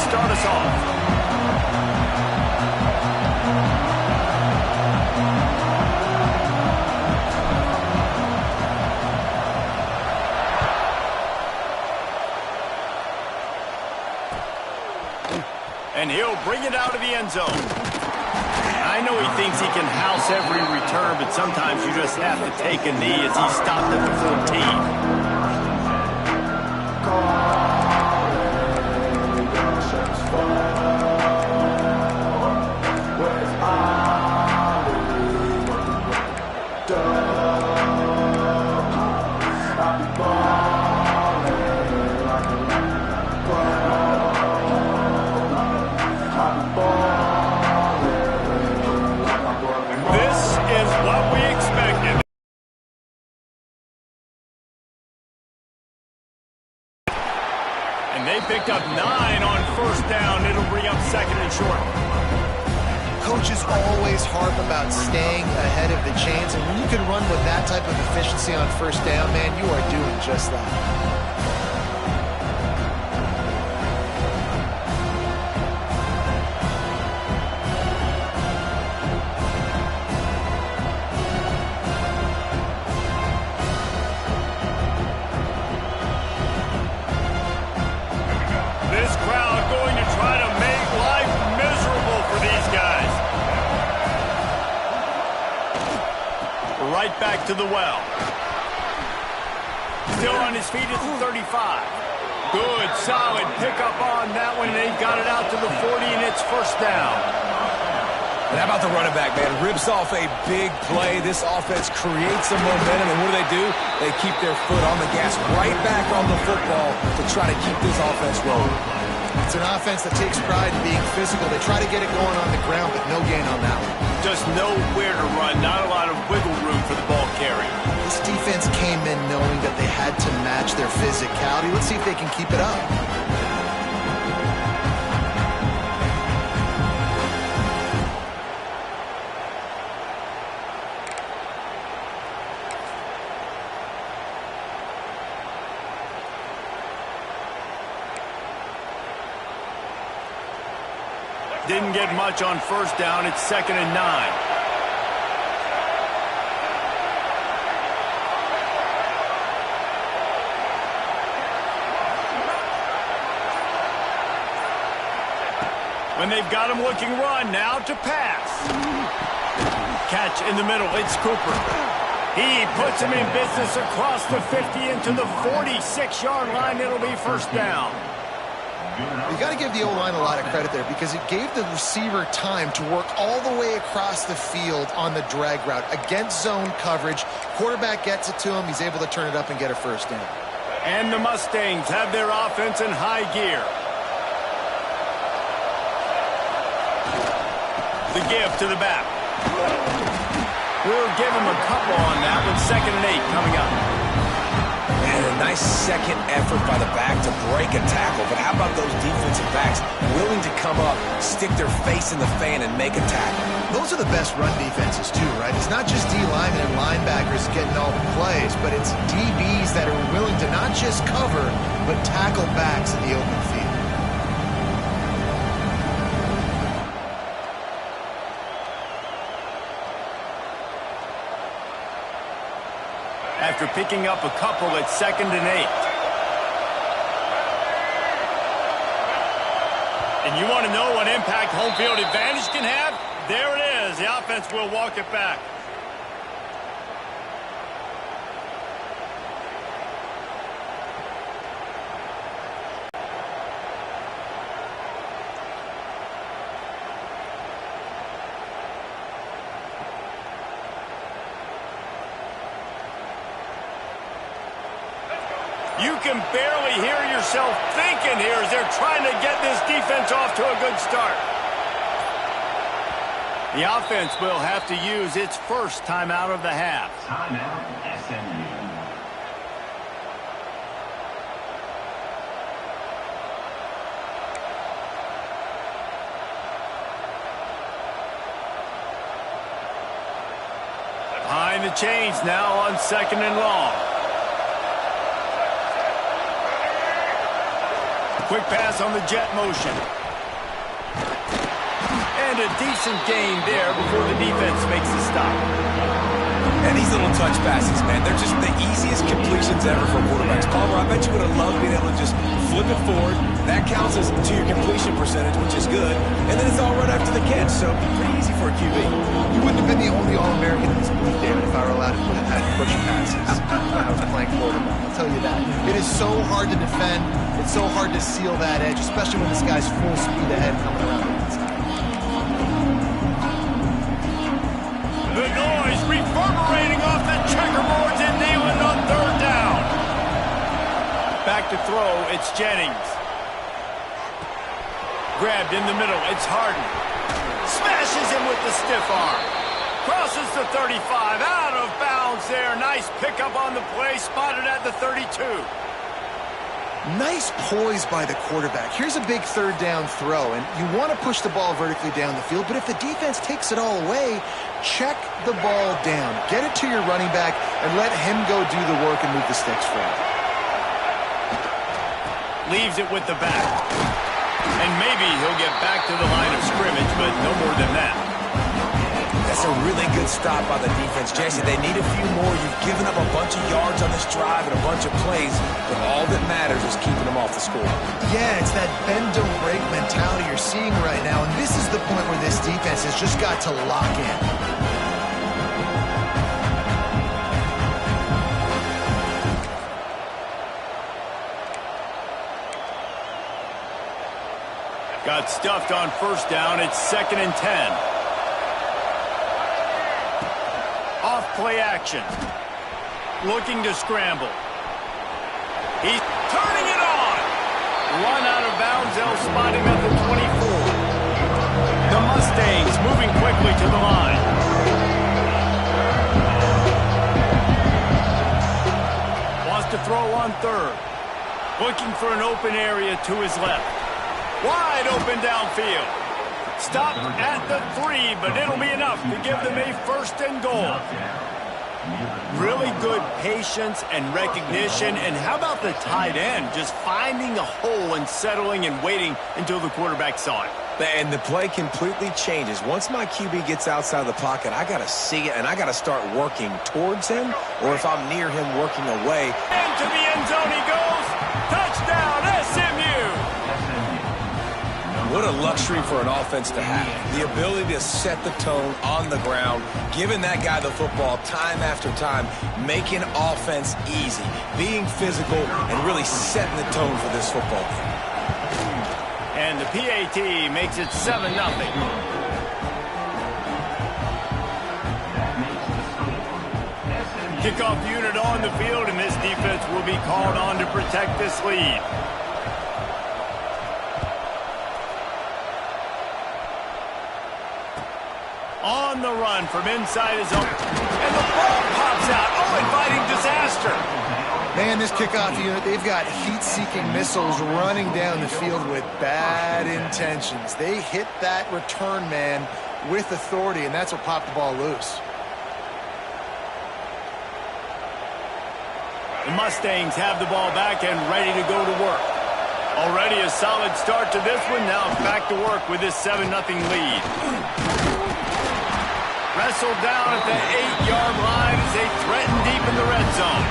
start us off. And he'll bring it out of the end zone. I know he thinks he can house every return, but sometimes you just have to take a knee as he stopped at the 14. Picked up 9 on first down. It'll bring up second and short. Coaches always harp about staying ahead of the chains, and when you can run with that type of efficiency on first down, man, you are doing just that. Right back to the well. Still on his feet at the 35. Good, solid pickup on that one. They've got it out to the 40, and it's first down. And how about the running back, man? Rips off a big play. This offense creates some momentum, and what do? They keep their foot on the gas, right back on the football to try to keep this offense rolling. It's an offense that takes pride in being physical. They try to get it going on the ground, but no gain on that one. Just nowhere to run, not a lot of wiggle room for the ball carry. This defense came in knowing that they had to match their physicality. Let's see if they can keep it up. Didn't get much on first down. It's 2nd and 9. When they've got him looking run, now to pass. Catch in the middle. It's Cooper. He puts him in business across the 50 into the 46-yard line. It'll be first down. You got to give the O-line a lot of credit there because it gave the receiver time to work all the way across the field on the drag route against zone coverage. Quarterback gets it to him. He's able to turn it up and get a first down. And the Mustangs have their offense in high gear. The give to the back. We'll give him a couple on that one. 2nd and 8 coming up. And a nice second effort by the back to break a tackle. But how about those defensive backs willing to come up, stick their face in the fan, and make a tackle? Those are the best run defenses, too, right? It's not just D-linemen and linebackers getting all the plays, but it's DBs that are willing to not just cover, but tackle backs in the open field. After picking up a couple at 2nd and 8. And you want to know what impact home field advantage can have? There it is. The offense will walk it back. You can barely hear yourself thinking here as they're trying to get this defense off to a good start. The offense will have to use its first timeout of the half. Timeout, SMU. Behind the chains now on 2nd and long. Quick pass on the jet motion. And a decent gain there before the defense makes the stop. And these little touch passes, man, they're just the easiest completions ever for quarterbacks. Palmer, I bet you would have loved being able to just flip it forward. That counts as to your completion percentage, which is good. And then it's all right after the catch, so pretty easy for a QB. You wouldn't have been the only All-American in this league, David, if I were allowed to have had push passes when I was playing quarterback. I'll tell you that. It is so hard to defend. It's so hard to seal that edge, especially when this guy's full speed ahead coming around the inside. The noise reverberating off the checkerboards and nailing on third down. Back to throw, it's Jennings. Grabbed in the middle, it's Harden. Smashes him with the stiff arm. Crosses the 35, out of bounds there. Nice pickup on the play, spotted at the 32. Nice poise by the quarterback. Here's a big third down throw, and you want to push the ball vertically down the field, but if the defense takes it all away, check the ball down. Get it to your running back and let him go do the work and move the sticks for you. Leaves it with the back. And maybe he'll get back to the line of scrimmage, but no more than that. That's a really good stop by the defense. Jesse, they need a few more. You've given up a bunch of yards on this drive and a bunch of plays, but all that matters is keeping them off the score. Yeah, it's that bend don't break mentality you're seeing right now, and this is the point where this defense has just got to lock in. Got stuffed on first down. It's 2nd and 10. Off play action. Looking to scramble. He's turning it on. Run out of bounds. They'll spot him at the 24. The Mustangs moving quickly to the line. Wants to throw on third. Looking for an open area to his left. Wide open downfield. Stopped at the 3, but it'll be enough to give them a 1st and goal. Really good patience and recognition. And how about the tight end just finding a hole and settling and waiting until the quarterback saw it? And the play completely changes. Once my QB gets outside of the pocket, I got to see it, and I got to start working towards him, or if I'm near him, working away. Into the end zone he goes. Touchdown, SMU. What a luxury for an offense to have. The ability to set the tone on the ground, giving that guy the football time after time, making offense easy, being physical, and really setting the tone for this football game. And the PAT makes it 7-0. Kickoff unit on the field, and this defense will be called on to protect this lead. On the run from inside his own. And the ball pops out. Oh, inviting disaster. Man, this kickoff unit, they've got heat-seeking missiles running down the field with bad intentions. They hit that return man with authority, and that's what popped the ball loose. The Mustangs have the ball back and ready to go to work. Already a solid start to this one. Now back to work with this 7-0 lead. Wrestled down at the 8-yard line as they threaten deep in the red zone.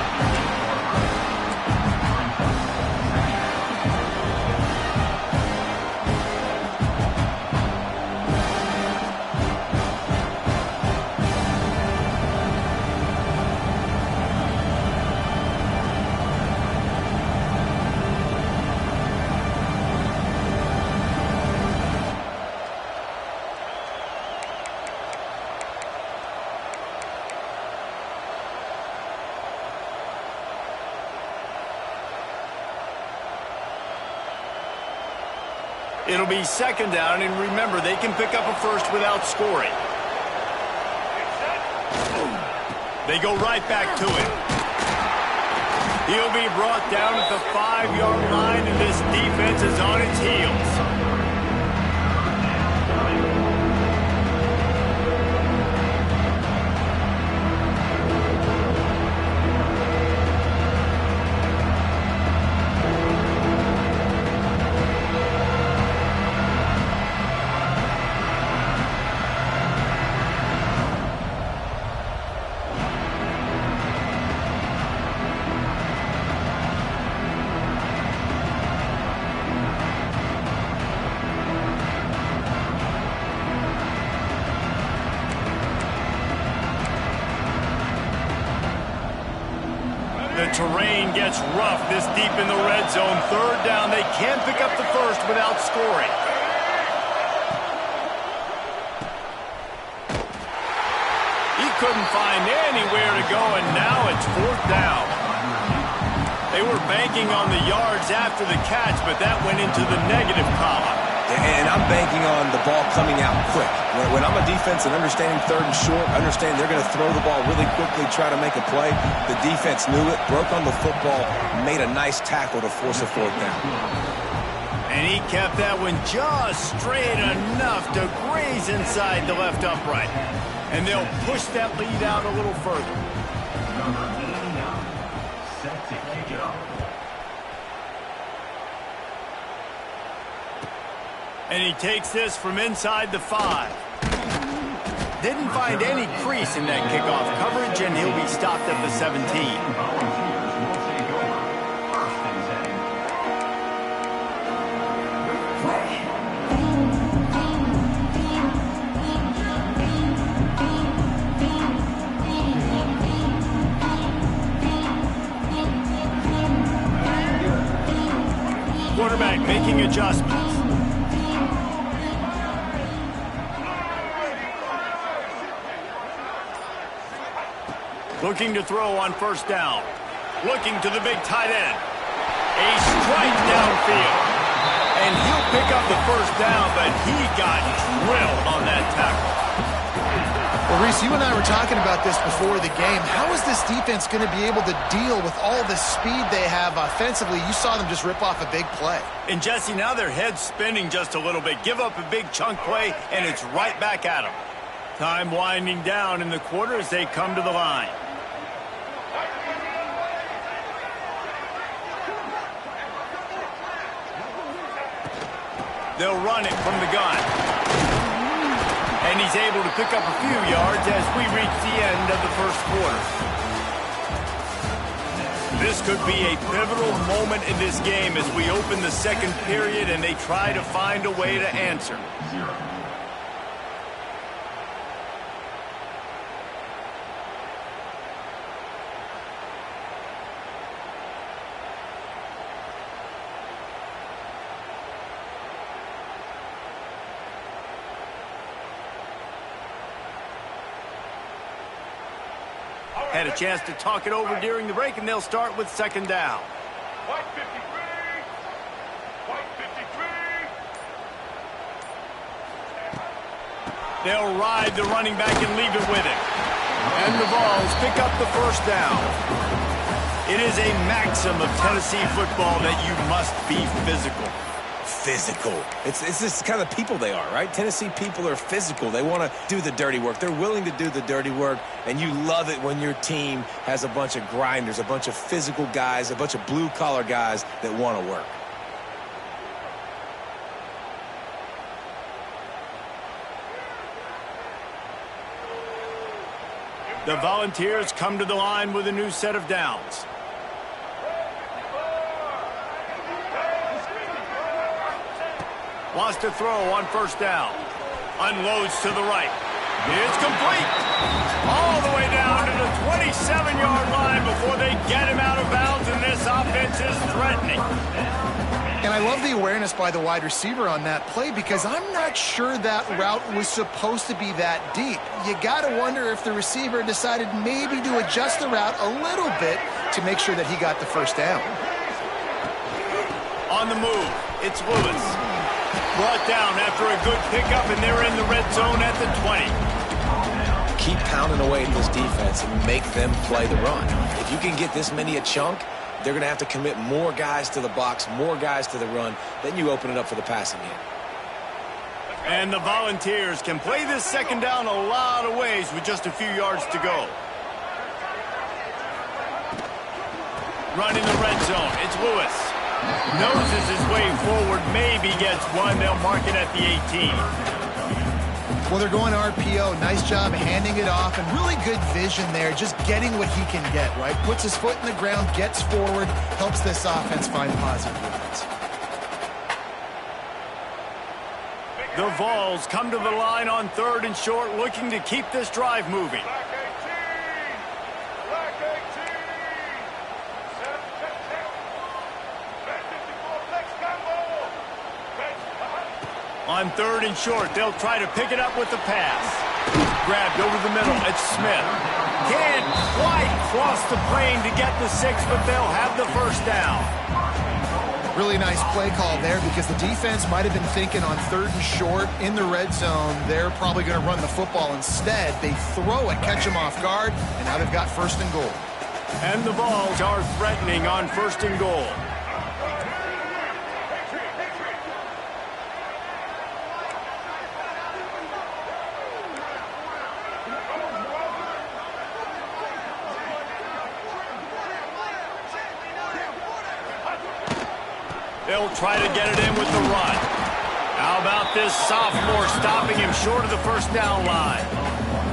It'll be 2nd down, and remember, they can pick up a first without scoring. They go right back to him. He'll be brought down at the 5-yard line, and this defense is on its heels. terrain gets rough this deep in the red zone. Third down, they can't pick up the first without scoring. He couldn't find anywhere to go, and now it's fourth down. They were banking on the yards after the catch, but that went into the negative column. And I'm banking on the ball coming out quick. When I'm a defense and understanding third and short, understand they're going to throw the ball really quickly, try to make a play. The defense knew it, broke on the football, made a nice tackle to force a fourth down. And he kept that one just straight enough to graze inside the left upright. And they'll push that lead out a little further. Number 89, set to kick it off. And he takes this from inside the 5. Didn't find any crease in that kickoff coverage, and he'll be stopped at the 17. Volunteers will take over. First and 10. Quarterback making adjustments. Looking to throw on first down. Looking to the big tight end. A strike downfield. And he'll pick up the first down, but he got drilled on that tackle. Well, Reese, you and I were talking about this before the game. How is this defense going to be able to deal with all the speed they have offensively? You saw them just rip off a big play. And, Jesse, now their head's spinning just a little bit. Give up a big chunk play, and it's right back at them. Time winding down in the quarter as they come to the line. They'll run it from the gun. And he's able to pick up a few yards as we reach the end of the first quarter. This could be a pivotal moment in this game as we open the second period and they try to find a way to answer. 0. Had a chance to talk it over during the break, and they'll start with second down. White 53. White 53. They'll ride the running back and leave it with him. And the Vols pick up the first down. It is a maxim of Tennessee football that you must be physical. Physical. It's this kind of people they are, right? Tennessee people are physical. They want to do the dirty work. They're willing to do the dirty work, and you love it when your team has a bunch of grinders, a bunch of physical guys, a bunch of blue-collar guys that want to work. The Volunteers come to the line with a new set of downs. Wants to throw on first down. Unloads to the right. It's complete. All the way down to the 27-yard line before they get him out of bounds, and this offense is threatening. And I love the awareness by the wide receiver on that play because I'm not sure that route was supposed to be that deep. You got to wonder if the receiver decided maybe to adjust the route a little bit to make sure that he got the first down. On the move, it's Lewis. Brought down after a good pickup, and they're in the red zone at the 20. Keep pounding away at this defense and make them play the run. If you can get this many a chunk, they're going to have to commit more guys to the box, more guys to the run. Then you open it up for the passing game. And the Volunteers can play this second down a lot of ways with just a few yards to go. Running the red zone, it's Lewis. Noses his way forward, maybe gets one. They'll mark it at the 18. Well, they're going RPO. Nice job handing it off, and really good vision there, just getting what he can get, right? Puts his foot in the ground, gets forward, helps this offense find positive movements. The Vols come to the line on third and short, looking to keep this drive moving. Black 18. Black 18. On 3rd and short, they'll try to pick it up with the pass. Grabbed over the middle. It's Smith. Can't quite cross the plane to get the 6, but they'll have the first down. Really nice play call there because the defense might have been thinking on 3rd and short in the red zone, they're probably going to run the football. Instead, they throw it, catch them off guard, and now they've got 1st and goal. And the Vols are threatening on 1st and goal. They'll try to get it in with the run. How about this sophomore stopping him short of the first down line?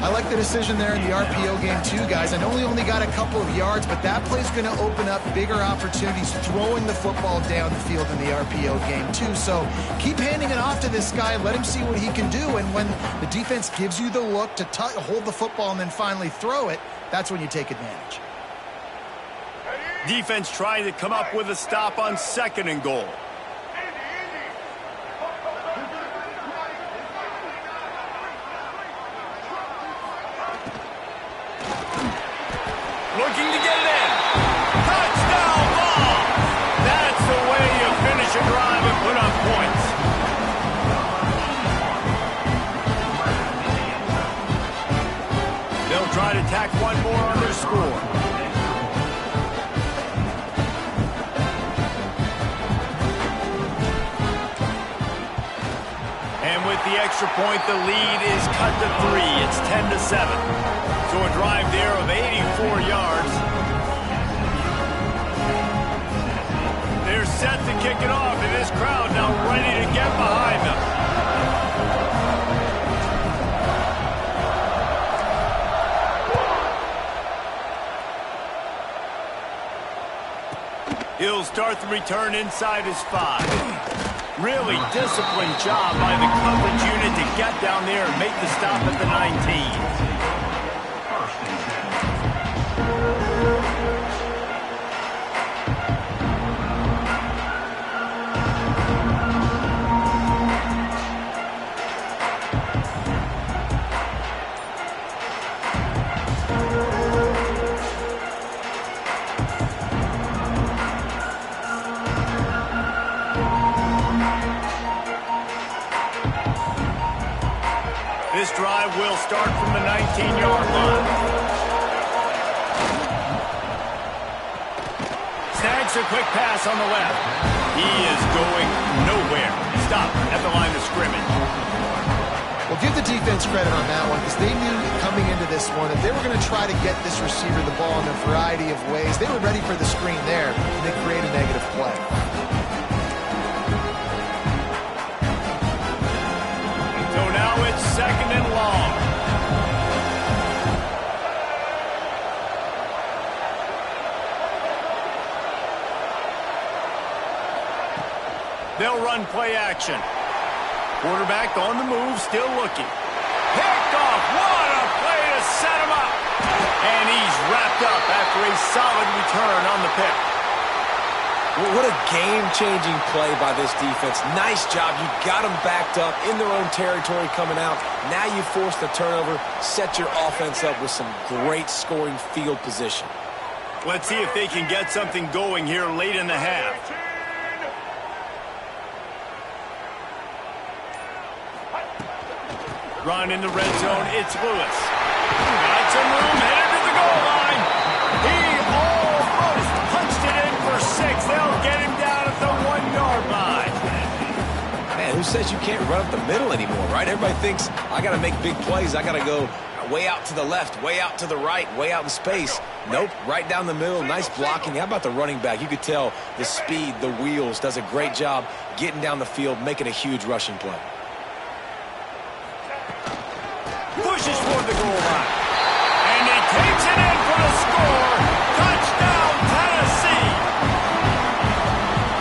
I like the decision there in the RPO game too, guys. I know he only got a couple of yards, but that play's going to open up bigger opportunities throwing the football down the field in the RPO game too. So keep handing it off to this guy. Let him see what he can do. And when the defense gives you the look to hold the football and then finally throw it, that's when you take advantage. Defense trying to come up with a stop on 2nd and goal. Looking to get it in. Touchdown ball. That's the way you finish a drive and put up points. They'll try to tack one more on their score. And with the extra point, the lead is cut to 3. It's 10-7. So a drive there of 84 yards. They're set to kick it off, and this crowd now ready to get behind them. He'll start the return inside his 5. Really disciplined job by the coverage unit to get down there and make the stop at the 19. This drive will start from the 19-yard line. Snags a quick pass on the left. He is going nowhere. Stop at the line of scrimmage. Well, give the defense credit on that one because they knew coming into this one that they were going to try to get this receiver the ball in a variety of ways. They were ready for the screen there, and they create a negative play. So now it's 2nd and long. They'll run play action. Quarterback on the move, still looking. Picked off. What a play to set him up. And he's wrapped up after a solid return on the pick. Well, what a game-changing play by this defense. Nice job. You got them backed up in their own territory coming out. Now you force the turnover, set your offense up with some great scoring field position. Let's see if they can get something going here late in the half. Run in the red zone, it's Lewis. Got some room, headed to the goal line. He almost punched it in for 6. They'll get him down at the 1-yard line. Man, who says you can't run up the middle anymore, right? Everybody thinks, I got to make big plays. I got to go way out to the left, way out to the right, way out in space. Nope, right down the middle, nice blocking. How about the running back? You could tell the speed, the wheels, does a great job getting down the field, making a huge rushing play. Pushes toward the goal line. And he takes it in for the score. Touchdown, Tennessee.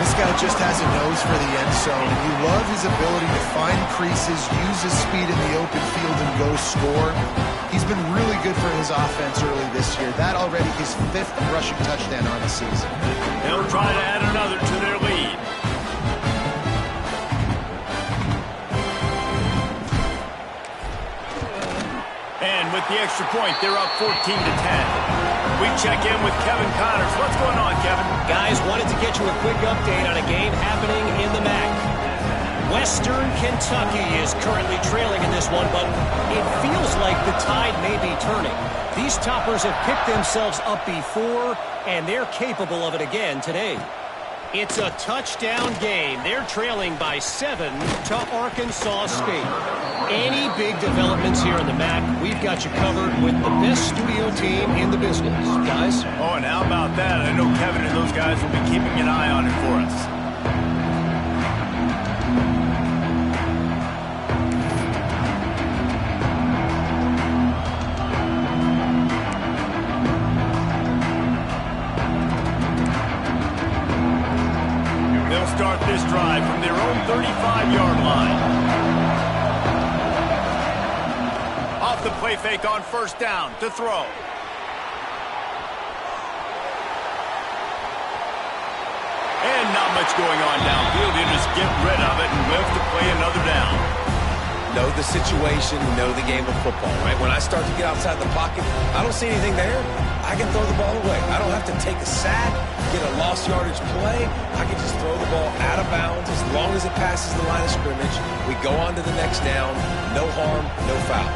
This guy just has a nose for the end zone. You love his ability to find creases, use his speed in the open field, and go score. He's been really good for his offense early this year. That already his 5th rushing touchdown on the season. They'll try to add another to their lead. the extra point. They're up 14-10. We check in with Kevin Connors. What's going on, Kevin? Guys, wanted to get you a quick update on a game happening in the MAC. Western Kentucky is currently trailing in this one, but it feels like the tide may be turning. These toppers have picked themselves up before, and they're capable of it again today. It's a touchdown game. They're trailing by 7 to Arkansas State. Any big developments here in the MAC, we've got you covered with the best studio team in the business. Guys? Oh, and how about that? I know Kevin and those guys will be keeping an eye on it for us. Start this drive from their own 35-yard line. Off the play fake on first down to throw. And not much going on downfield. He'll just get rid of it and live to play another down. Know the situation, know the game of football, right? When I start to get outside the pocket, I don't see anything there. I can throw the ball away. I don't have to take a sack, get a lost yardage play. I can just throw the ball out of bounds as long as it passes the line of scrimmage. We go on to the next down. No harm, no foul.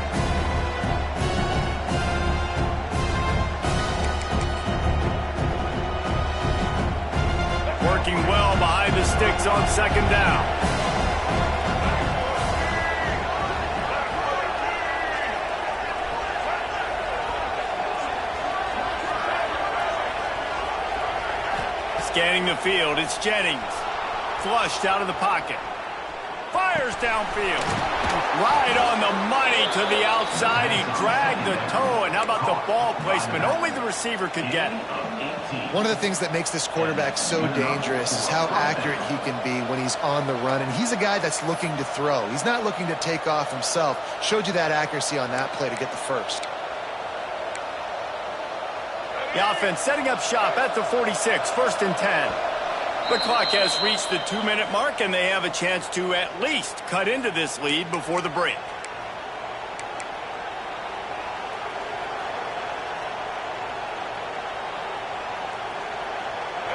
Working well behind the sticks on second down. Scanning the field, it's Jennings. Flushed out of the pocket. Fires downfield. Right on the money to the outside. He dragged the toe, and how about the ball placement? Only the receiver could get it. One of the things that makes this quarterback so dangerous is how accurate he can be when he's on the run. And he's a guy that's looking to throw. He's not looking to take off himself. Showed you that accuracy on that play to get the first. The offense setting up shop at the 46, 1st and 10. The clock has reached the 2-minute mark, and they have a chance to at least cut into this lead before the break.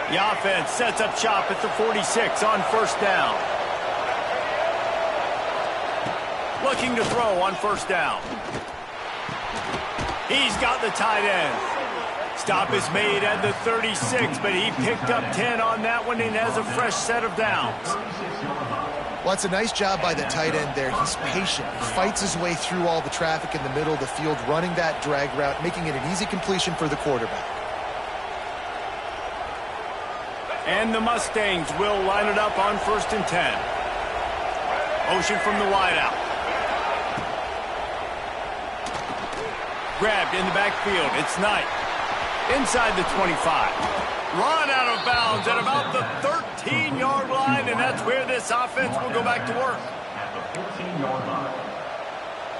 The offense sets up shop at the 46 on first down. Looking to throw on first down. He's got the tight end. Stop is made at the 36, but he picked up 10 on that one and has a fresh set of downs. Well, it's a nice job by the tight end there. He's patient. He fights his way through all the traffic in the middle of the field, running that drag route, making it an easy completion for the quarterback. And the Mustangs will line it up on 1st and 10. Motion from the wideout. Grabbed in the backfield. It's Knight. Inside the 25. Run out of bounds at about the 13-yard line, and that's where this offense will go back to work. At the 14-yard line.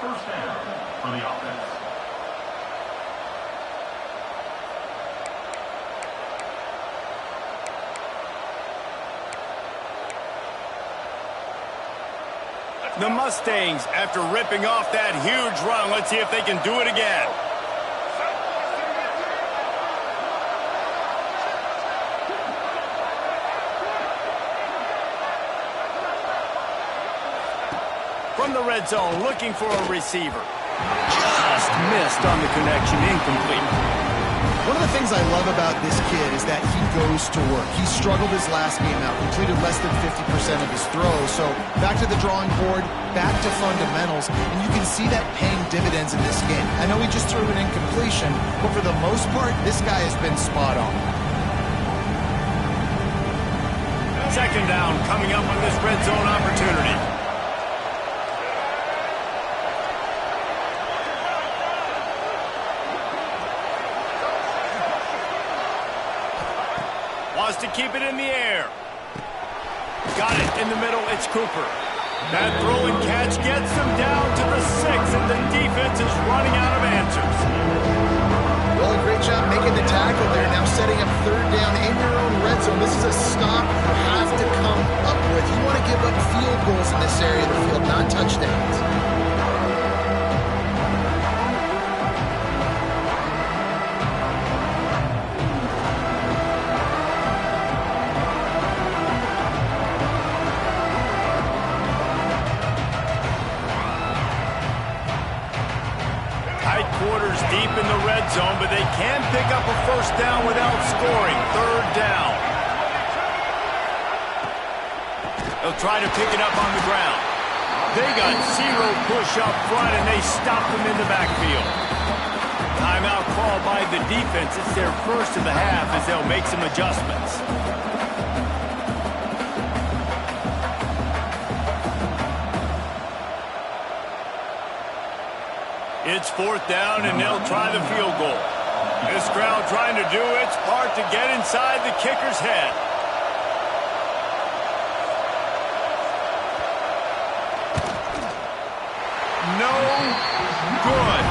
First down for the offense. The Mustangs, after ripping off that huge run, let's see if they can do it again. From the red zone, looking for a receiver. Just missed on the connection, incomplete. One of the things I love about this kid is that he goes to work. He struggled his last game out, completed less than 50% of his throws. So back to the drawing board, back to fundamentals, and you can see that paying dividends in this game. I know he just threw an incompletion, but for the most part, this guy has been spot on. Second down coming up on this red zone opportunity. To keep it in the air. Got it in the middle. It's Cooper. That throw and catch gets them down to the 6, and the defense is running out of answers. Well, a great job making the tackle there. Now setting up third down in your own red zone. This is a stop you have to come up with. You want to give up field goals in this area of the field, not touchdowns. pick up a first down without scoring. Third down. They'll try to pick it up on the ground. They got zero push up front, and they stopped them in the backfield. Timeout called by the defense. It's their first of the half as they'll make some adjustments. It's fourth down, and they'll try the field goal. This crowd trying to do its part to get inside the kicker's head. No good.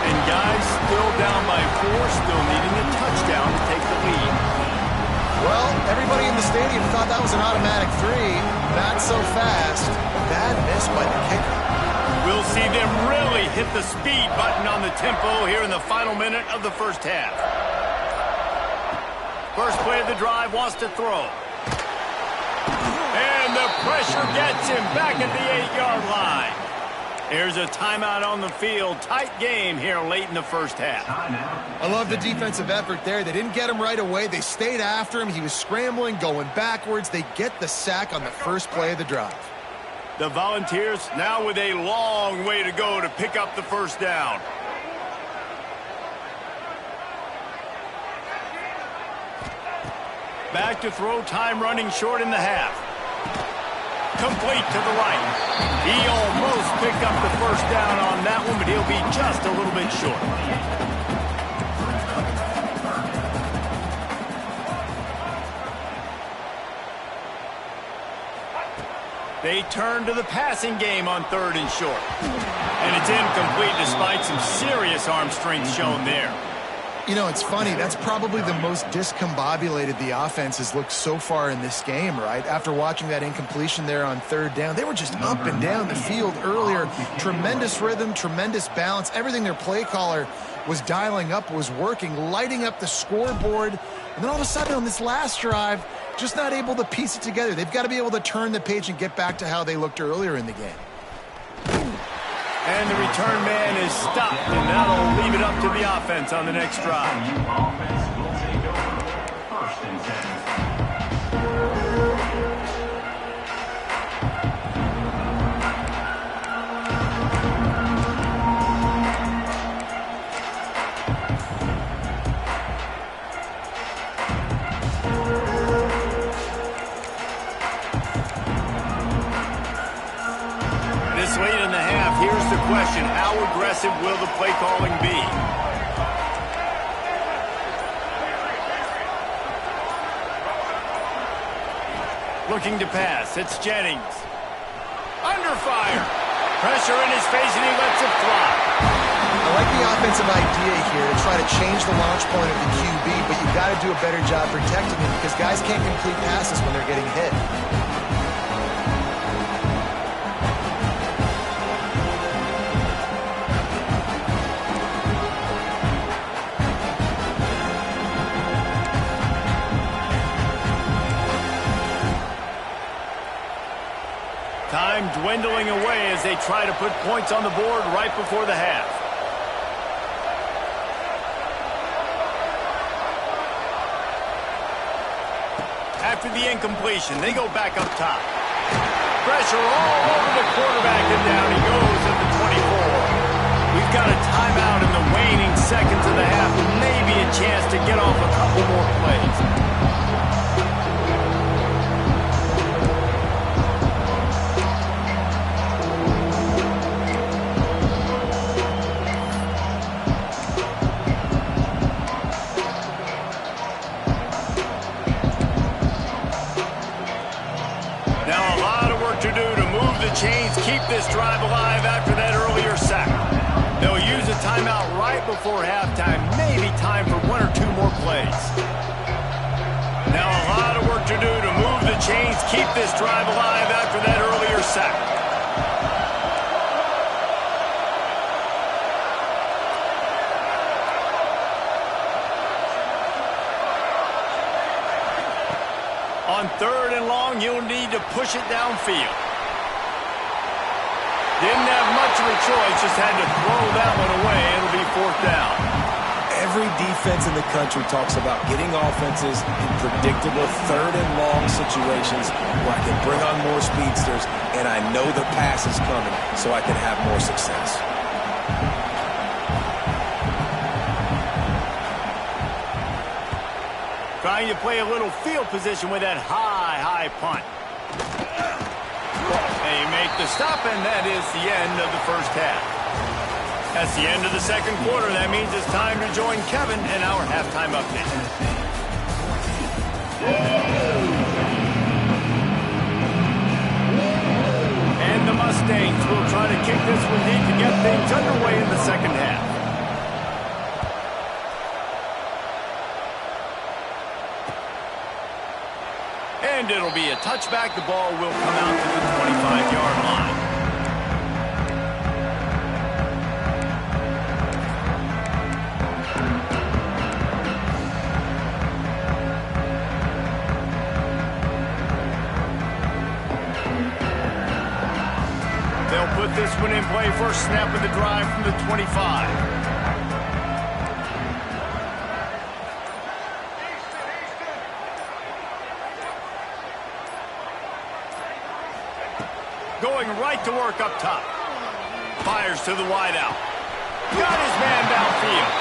And guys, still down by 4, still needing a touchdown to take the lead. Well, everybody in the stadium thought that was an automatic 3. Not so fast. Bad miss by the kicker. We'll see them really hit the speed button on the tempo here in the final minute of the first half. First play of the drive, wants to throw. And the pressure gets him back at the 8-yard line. Here's a timeout on the field. Tight game here late in the first half. I love the defensive effort there. They didn't get him right away. They stayed after him. He was scrambling, going backwards. They get the sack on the first play of the drive. The Volunteers now with a long way to go to pick up the first down. Back to throw, time running short in the half. Complete to the right. He almost picked up the first down on that one, but he'll be just a little bit short. They turn to the passing game on third and short. And it's incomplete despite some serious arm strength shown there. You know, it's funny. That's probably the most discombobulated the offense has looked so far in this game, right? After watching that incompletion there on third down, they were just up and down the field earlier. Tremendous rhythm, tremendous balance. Everything their play caller was dialing up was working, lighting up the scoreboard. And then all of a sudden on this last drive, just not able to piece it together. They've got to be able to turn the page and get back to how they looked earlier in the game. And the return man is stopped, and that'll leave it up to the offense on the next drive. Offense will take over first and 10. This late in the half, here's the question. How aggressive will the play calling be? Looking to pass. It's Jennings. Under fire. Pressure in his face, and he lets it fly. I like the offensive idea here to try to change the launch point of the QB, but you've got to do a better job protecting him because guys can't complete passes when they're getting hit. Time dwindling away as they try to put points on the board right before the half. After the incompletion, they go back up top. Pressure all over the quarterback, and down he goes at the 24. We've got a timeout in the waning seconds of the half, and maybe a chance to get off a couple more plays. Chains keep this drive alive after that earlier sack. They'll use a timeout right before halftime, maybe time for 1 or 2 more plays. Now a lot of work to do to move the chains, keep this drive alive after that earlier sack. On third and long, you'll need to push it downfield. Didn't have much of a choice, just had to throw that one away. It'll be fourth down. Every defense in the country talks about getting offenses in predictable third and long situations where I can bring on more speedsters and I know the pass is coming so I can have more success. Trying to play a little field position with that high punt. They make the stop, and that is the end of the first half. That's the end of the second quarter. That means it's time to join Kevin in our halftime update. And the Mustangs will try to kick this one deep to get things underway in the second half. And it'll be a touchback. The ball will come out to the 25-yard line. They'll put this one in play. First snap of the drive from the 25. Going right to work up top. Fires to the wideout. Got his man downfield.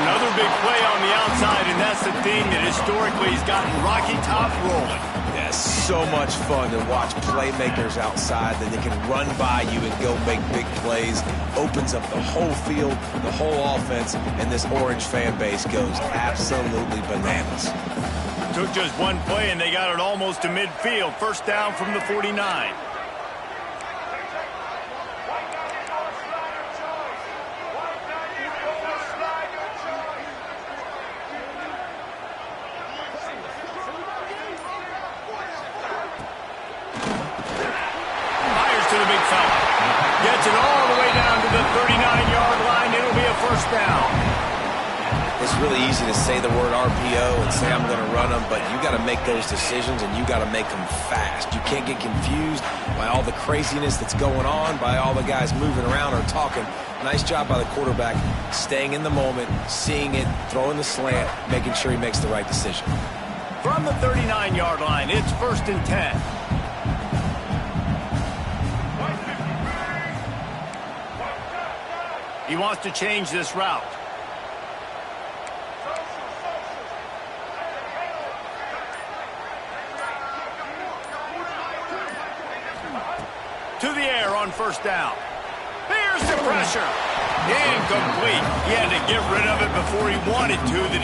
Another big play on the outside, and that's the thing that historically has gotten Rocky Top rolling. Yeah, so much fun to watch playmakers outside that they can run by you and go make big plays. Opens up the whole field, the whole offense, and this Orange fan base goes absolutely bananas. Took just one play, and they got it almost to midfield. First down from the 49. Gets it all the way down to the 39-yard line. It'll be a first down. It's really easy to say the word RPO and say I'm going to run them, but you got to make those decisions and you got to make them fast. You can't get confused by all the craziness that's going on, by all the guys moving around or talking. Nice job by the quarterback, staying in the moment, seeing it, throwing the slant, making sure he makes the right decision. From the 39-yard line, it's first and 10. He wants to change this route. To the air on first down. Here's the pressure. Incomplete. He had to get rid of it before he wanted to. The